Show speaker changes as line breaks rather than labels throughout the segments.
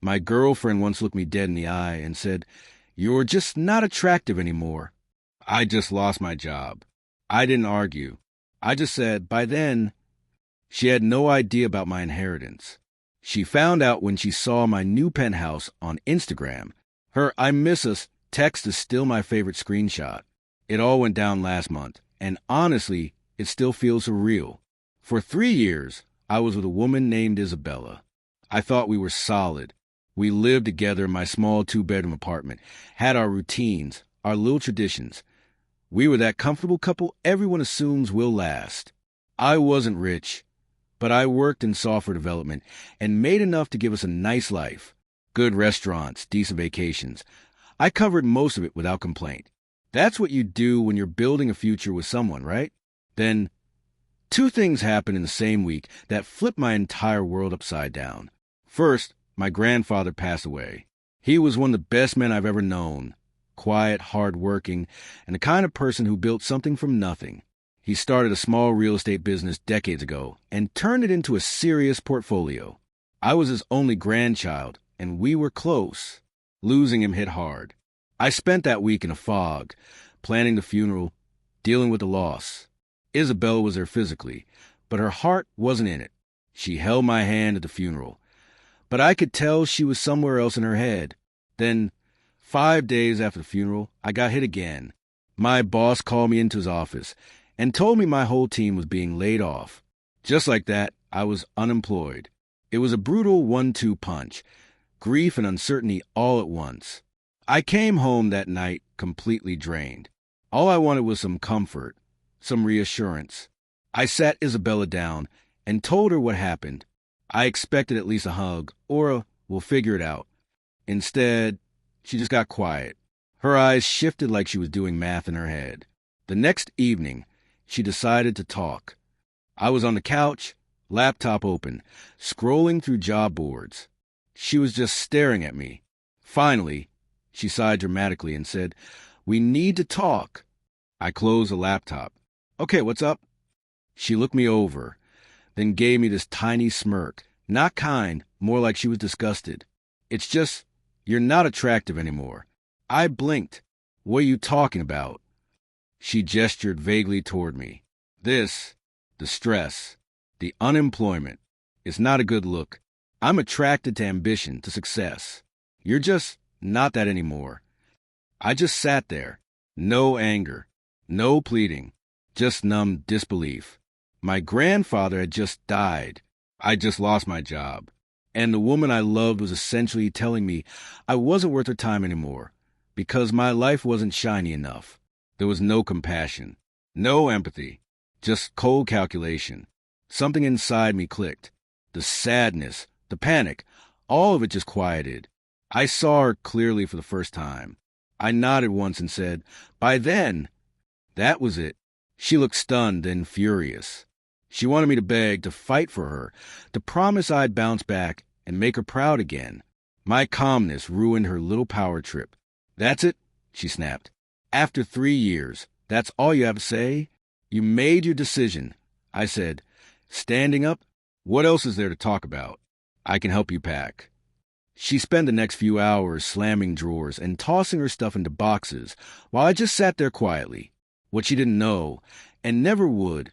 My girlfriend once looked me dead in the eye and said, "You're just not attractive anymore." I just lost my job. I didn't argue. I just said, by then, she had no idea about my inheritance. She found out when she saw my new penthouse on Instagram. Her "I miss us" text is still my favorite screenshot. It all went down last month, and honestly, it still feels surreal. For 3 years, I was with a woman named Isabella. I thought we were solid. We lived together in my small 2-bedroom apartment, had our routines, our little traditions. We were that comfortable couple everyone assumes will last. I wasn't rich, but I worked in software development and made enough to give us a nice life. Good restaurants, decent vacations. I covered most of it without complaint. That's what you do when you're building a future with someone, right? Then, 2 things happened in the same week that flipped my entire world upside down. First, my grandfather passed away. He was one of the best men I've ever known. Quiet, hard-working, and the kind of person who built something from nothing. He started a small real estate business decades ago and turned it into a serious portfolio. I was his only grandchild, and we were close. Losing him hit hard. I spent that week in a fog, planning the funeral, dealing with the loss. Isabella was there physically, but her heart wasn't in it. She held my hand at the funeral, but I could tell she was somewhere else in her head. Then, 5 days after the funeral, I got hit again. My boss called me into his office and told me my whole team was being laid off. Just like that, I was unemployed. It was a brutal 1-2 punch, grief and uncertainty all at once. I came home that night completely drained. All I wanted was some comfort, some reassurance. I sat Isabella down and told her what happened. I expected at least a hug or a "we'll figure it out." Instead, she just got quiet. Her eyes shifted like she was doing math in her head. The next evening, she decided to talk. I was on the couch, laptop open, scrolling through job boards. She was just staring at me. Finally, she sighed dramatically and said, "We need to talk." I closed the laptop. "Okay, what's up?" She looked me over, then gave me this tiny smirk. Not kind, more like she was disgusted. "It's just, you're not attractive anymore." I blinked. "What are you talking about?" She gestured vaguely toward me. "This, the stress, the unemployment, it's not a good look. I'm attracted to ambition, to success. You're just not that anymore." I just sat there. No anger, no pleading, just numb disbelief. My grandfather had just died. I just lost my job. And the woman I loved was essentially telling me I wasn't worth her time anymore because my life wasn't shiny enough. There was no compassion, no empathy, just cold calculation. Something inside me clicked. The sadness, the panic, all of it just quieted. I saw her clearly for the first time. I nodded once and said, "By then." That was it. She looked stunned and furious. She wanted me to beg, to fight for her, to promise I'd bounce back and make her proud again. My calmness ruined her little power trip. "That's it," she snapped. "After 3 years, that's all you have to say? You made your decision." I said, standing up, "What else is there to talk about? I can help you pack." She spent the next few hours slamming drawers and tossing her stuff into boxes while I just sat there quietly. What she didn't know, and never would,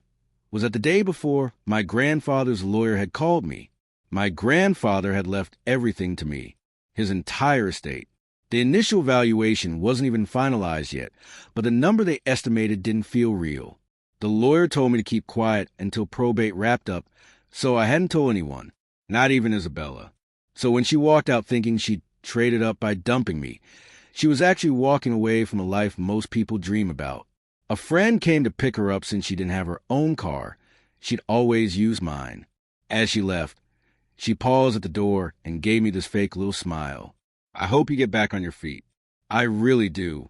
was that the day before, my grandfather's lawyer had called me. My grandfather had left everything to me, his entire estate. The initial valuation wasn't even finalized yet, but the number they estimated didn't feel real. The lawyer told me to keep quiet until probate wrapped up, so I hadn't told anyone, not even Isabella. So when she walked out thinking she'd traded up by dumping me, she was actually walking away from a life most people dream about. A friend came to pick her up since she didn't have her own car. She'd always use mine. As she left, she paused at the door and gave me this fake little smile. "I hope you get back on your feet." I really do.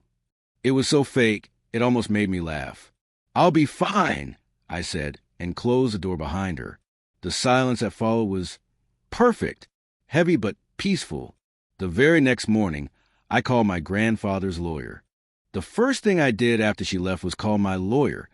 It was so fake, it almost made me laugh. "I'll be fine," I said, and closed the door behind her. The silence that followed was perfect, heavy but peaceful. The very next morning, I called my grandfather's lawyer. The first thing I did after she left was call my lawyer,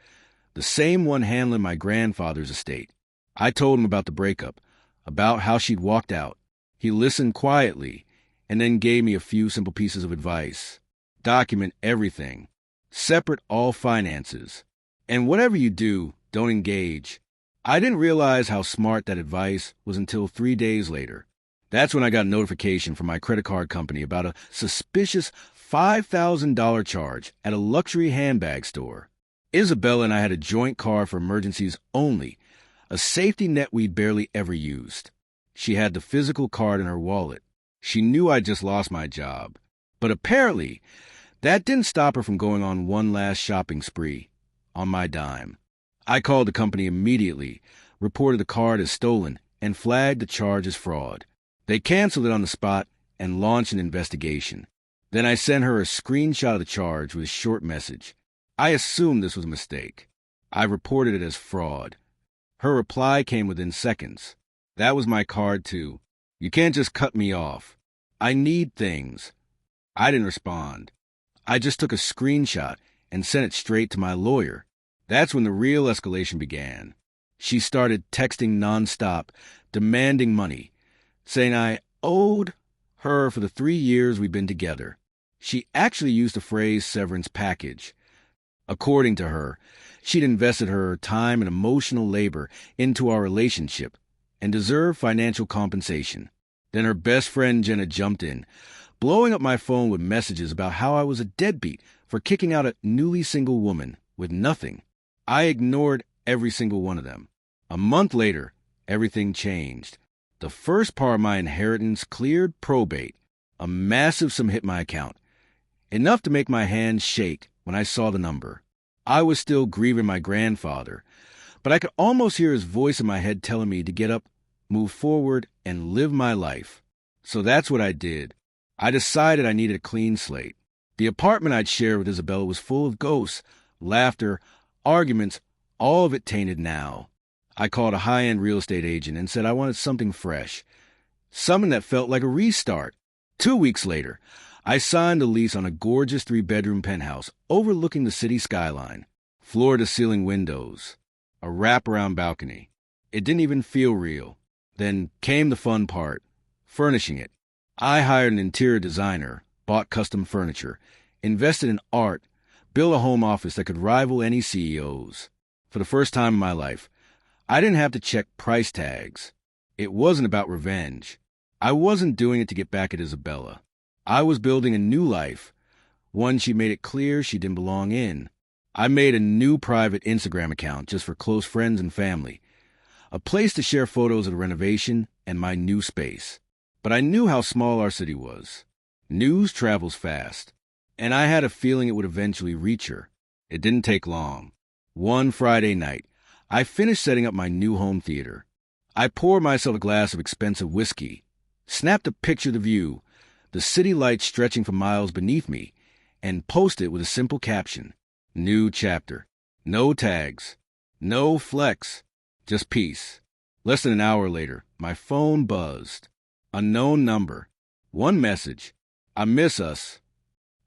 the same one handling my grandfather's estate. I told him about the breakup, about how she'd walked out. He listened quietly and then gave me a few simple pieces of advice. Document everything. Separate all finances. And whatever you do, don't engage. I didn't realize how smart that advice was until 3 days later. That's when I got a notification from my credit card company about a suspicious $5,000 charge at a luxury handbag store. Isabella and I had a joint card for emergencies only, a safety net we'd barely ever used. She had the physical card in her wallet. She knew I'd just lost my job. But apparently, that didn't stop her from going on one last shopping spree, on my dime. I called the company immediately, reported the card as stolen, and flagged the charge as fraud. They canceled it on the spot and launched an investigation. Then I sent her a screenshot of the charge with a short message. I assumed this was a mistake. I reported it as fraud. Her reply came within seconds. That was my card, too. You can't just cut me off. I need things. I didn't respond. I just took a screenshot and sent it straight to my lawyer. That's when the real escalation began. She started texting nonstop, demanding money, saying I owed her for the 3 years we'd been together. She actually used the phrase severance package. According to her, she'd invested her time and emotional labor into our relationship and deserved financial compensation. Then her best friend Jenna jumped in, blowing up my phone with messages about how I was a deadbeat for kicking out a newly single woman with nothing. I ignored every single one of them. A month later, everything changed. The first part of my inheritance cleared probate. A massive sum hit my account, enough to make my hands shake when I saw the number. I was still grieving my grandfather, but I could almost hear his voice in my head telling me to get up, move forward, and live my life. So that's what I did. I decided I needed a clean slate. The apartment I'd shared with Isabella was full of ghosts, laughter, arguments, all of it tainted now. I called a high-end real estate agent and said I wanted something fresh, something that felt like a restart. 2 weeks later, I signed a lease on a gorgeous 3-bedroom penthouse overlooking the city skyline, floor-to-ceiling windows, a wraparound balcony. It didn't even feel real. Then came the fun part, furnishing it. I hired an interior designer, bought custom furniture, invested in art, built a home office that could rival any CEO's. For the first time in my life, I didn't have to check price tags. It wasn't about revenge. I wasn't doing it to get back at Isabella. I was building a new life, one she made it clear she didn't belong in. I made a new private Instagram account just for close friends and family, a place to share photos of the renovation and my new space. But I knew how small our city was. News travels fast, and I had a feeling it would eventually reach her. It didn't take long. One Friday night, I finished setting up my new home theater. I poured myself a glass of expensive whiskey, snapped a picture of the view, the city lights stretching for miles beneath me, and posted it with a simple caption. New chapter. No tags. No flex. Just peace. Less than an hour later, my phone buzzed. Unknown number. One message. I miss us.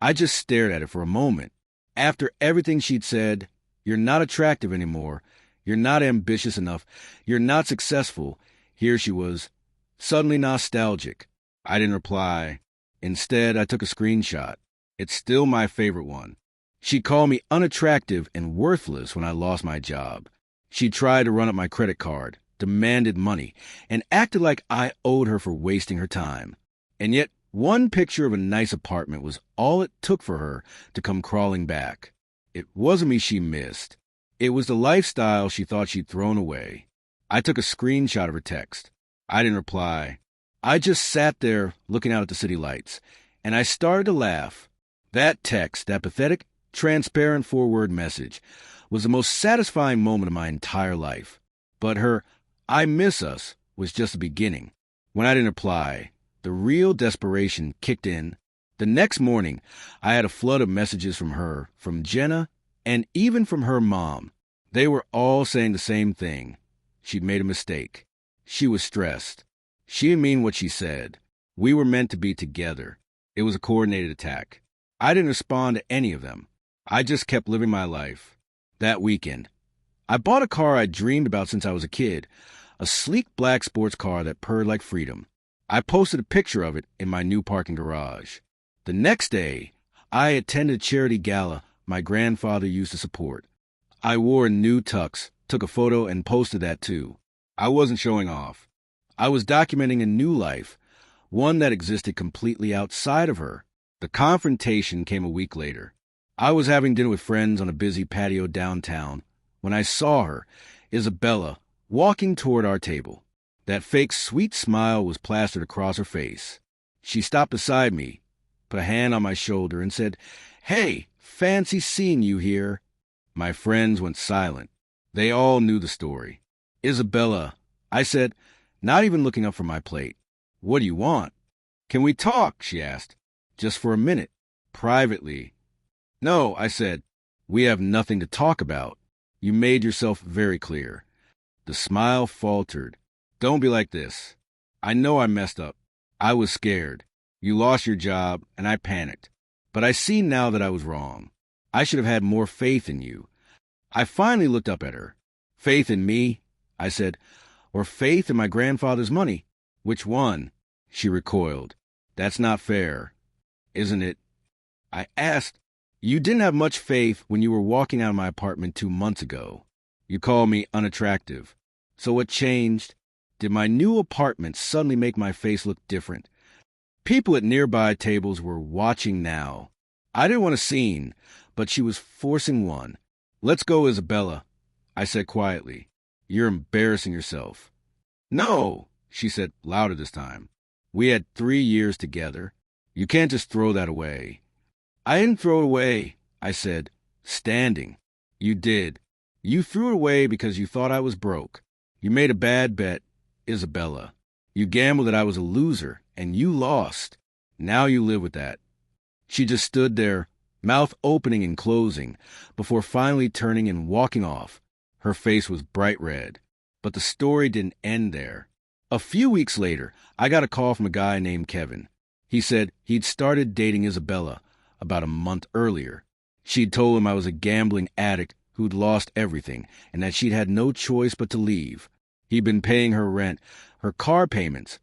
I just stared at it for a moment. After everything she'd said, you're not attractive anymore. You're not ambitious enough. You're not successful. Here she was, suddenly nostalgic. I didn't reply. Instead, I took a screenshot. It's still my favorite one. She called me unattractive and worthless when I lost my job. She tried to run up my credit card, demanded money, and acted like I owed her for wasting her time. And yet, one picture of a nice apartment was all it took for her to come crawling back. It wasn't me she missed. It was the lifestyle she thought she'd thrown away. I took a screenshot of her text. I didn't reply. I just sat there looking out at the city lights, and I started to laugh. That text, that pathetic, transparent 4-word message, was the most satisfying moment of my entire life. But her "I miss us" was just the beginning. When I didn't reply, the real desperation kicked in. The next morning, I had a flood of messages from her, from Jenna, and even from her mom. They were all saying the same thing. She'd made a mistake. She was stressed. She didn't mean what she said. We were meant to be together. It was a coordinated attack. I didn't respond to any of them. I just kept living my life. That weekend, I bought a car I'd dreamed about since I was a kid, a sleek black sports car that purred like freedom. I posted a picture of it in my new parking garage. The next day, I attended a charity gala my grandfather used to support. I wore a new tux, took a photo, and posted that too. I wasn't showing off. I was documenting a new life, one that existed completely outside of her. The confrontation came a week later. I was having dinner with friends on a busy patio downtown when I saw her, Isabella, walking toward our table. That fake sweet smile was plastered across her face. She stopped beside me, put a hand on my shoulder, and said, "Hey, fancy seeing you here." My friends went silent. They all knew the story. "Isabella," I said, not even looking up from my plate. "What do you want?" "Can we talk?" she asked. "Just for a minute. Privately." "No," I said. "We have nothing to talk about. You made yourself very clear." The smile faltered. "Don't be like this. I know I messed up. I was scared. You lost your job, and I panicked. But I see now that I was wrong. I should have had more faith in you." I finally looked up at her. "Faith in me?" I said. "Or faith in my grandfather's money? Which one?" She recoiled. "That's not fair." "Isn't it?" I asked. "You didn't have much faith when you were walking out of my apartment 2 months ago. You called me unattractive. So what changed? Did my new apartment suddenly make my face look different?" People at nearby tables were watching now. I didn't want a scene, but she was forcing one. "Let's go, Isabella," I said quietly. "You're embarrassing yourself." "No," she said louder this time. "We had 3 years together. You can't just throw that away." "I didn't throw it away," I said, standing. "You did. You threw it away because you thought I was broke. You made a bad bet, Isabella. You gambled that I was a loser, and you lost. Now you live with that." She just stood there, mouth opening and closing, before finally turning and walking off. Her face was bright red. But the story didn't end there. A few weeks later, I got a call from a guy named Kevin. He said he'd started dating Isabella about a month earlier. She'd told him I was a gambling addict who'd lost everything, and that she'd had no choice but to leave. He'd been paying her rent, her car payments,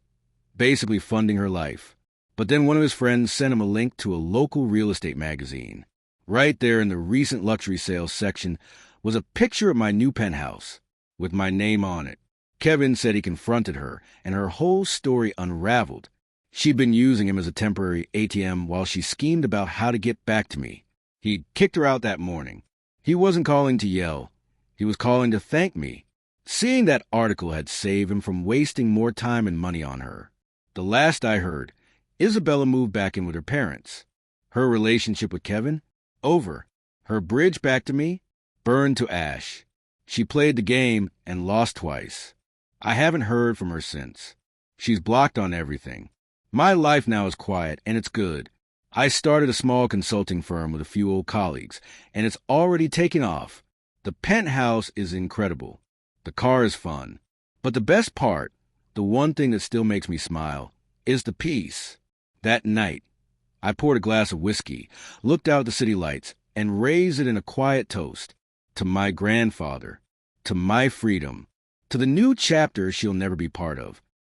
basically funding her life. But then one of his friends sent him a link to a local real estate magazine. Right there in the recent luxury sales section was a picture of my new penthouse, with my name on it. Kevin said he confronted her, and her whole story unraveled. She'd been using him as a temporary ATM while she schemed about how to get back to me. He'd kicked her out that morning. He wasn't calling to yell. He was calling to thank me. Seeing that article had saved him from wasting more time and money on her. The last I heard, Isabella moved back in with her parents. Her relationship with Kevin? Over. Her bridge back to me? Burned to ash. She played the game and lost twice. I haven't heard from her since. She's blocked on everything. My life now is quiet, and it's good. I started a small consulting firm with a few old colleagues, and it's already taken off. The penthouse is incredible. The car is fun. But the best part, the one thing that still makes me smile, is the peace. That night, I poured a glass of whiskey, looked out at the city lights, and raised it in a quiet toast. To my grandfather. To my freedom. To the new chapter she'll never be part of.